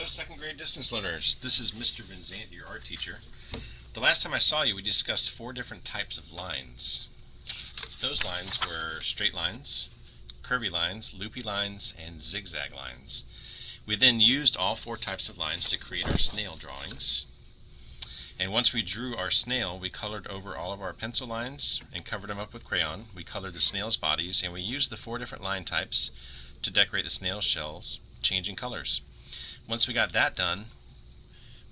Hello, second grade distance learners. This is Mr. Vinzant, your art teacher. The last time I saw you, we discussed 4 different types of lines. Those lines were straight lines, curvy lines, loopy lines, and zigzag lines. We then used all 4 types of lines to create our snail drawings. And once we drew our snail, we colored over all of our pencil lines and covered them up with crayon. We colored the snail's bodies, and we used the 4 different line types to decorate the snail's shells, changing colors. Once we got that done,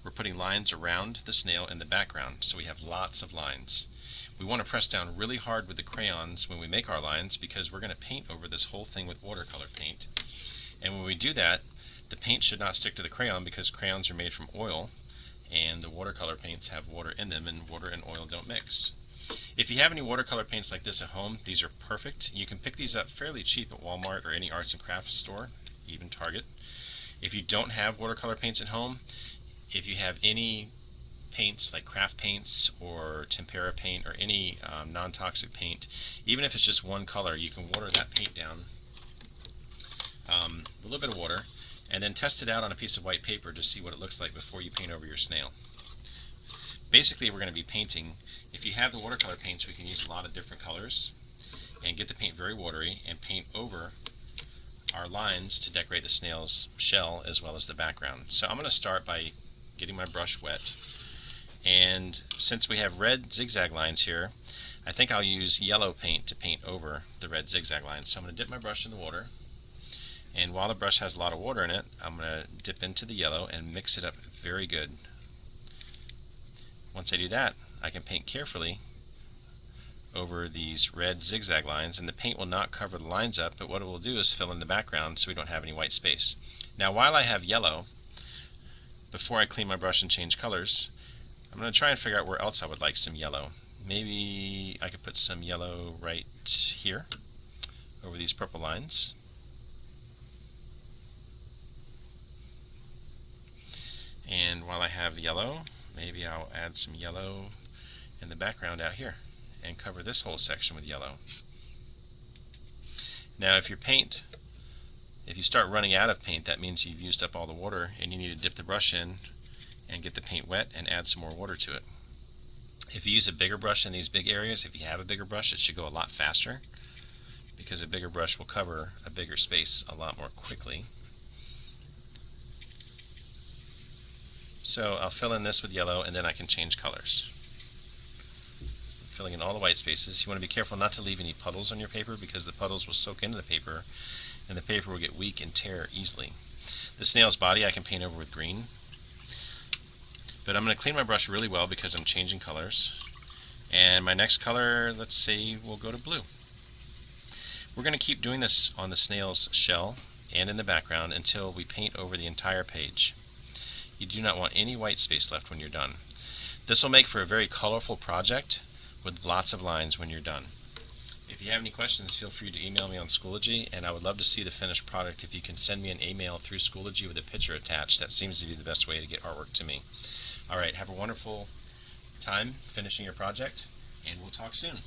we're putting lines around the snail in the background, so we have lots of lines. We want to press down really hard with the crayons when we make our lines because we're going to paint over this whole thing with watercolor paint. And when we do that, the paint should not stick to the crayon because crayons are made from oil and the watercolor paints have water in them, and water and oil don't mix. If you have any watercolor paints like this at home, these are perfect. You can pick these up fairly cheap at Walmart or any arts and crafts store, even Target. If you don't have watercolor paints at home, if you have any paints like craft paints or tempera paint or any non-toxic paint, even if it's just one color, you can water that paint down a little bit of water and then test it out on a piece of white paper to see what it looks like before you paint over your snail. Basically, we're going to be painting. If you have the watercolor paints, we can use a lot of different colors and get the paint very watery and paint over our lines to decorate the snail's shell as well as the background. So I'm going to start by getting my brush wet, and since we have red zigzag lines here, I think I'll use yellow paint to paint over the red zigzag lines. So I'm going to dip my brush in the water, and while the brush has a lot of water in it, I'm going to dip into the yellow and mix it up very good. Once I do that, I can paint carefully over these red zigzag lines, and the paint will not cover the lines up, but what it will do is fill in the background so we don't have any white space. Now while I have yellow, before I clean my brush and change colors, I'm going to try and figure out where else I would like some yellow. Maybe I could put some yellow right here over these purple lines. And while I have yellow, maybe I'll add some yellow in the background out here and cover this whole section with yellow. Now if you start running out of paint, that means you've used up all the water and you need to dip the brush in and get the paint wet and add some more water to it. If you use a bigger brush in these big areas, if you have a bigger brush, it should go a lot faster because a bigger brush will cover a bigger space a lot more quickly. So I'll fill in this with yellow and then I can change colors. Filling in all the white spaces. You want to be careful not to leave any puddles on your paper because the puddles will soak into the paper and the paper will get weak and tear easily. The snail's body I can paint over with green, but I'm going to clean my brush really well because I'm changing colors, and my next color, let's say, will go to blue. We're going to keep doing this on the snail's shell and in the background until we paint over the entire page. You do not want any white space left when you're done. This will make for a very colorful project with lots of lines when you're done. If you have any questions, feel free to email me on Schoology, and I would love to see the finished product. If you can send me an email through Schoology with a picture attached, that seems to be the best way to get artwork to me. Alright, have a wonderful time finishing your project, and we'll talk soon.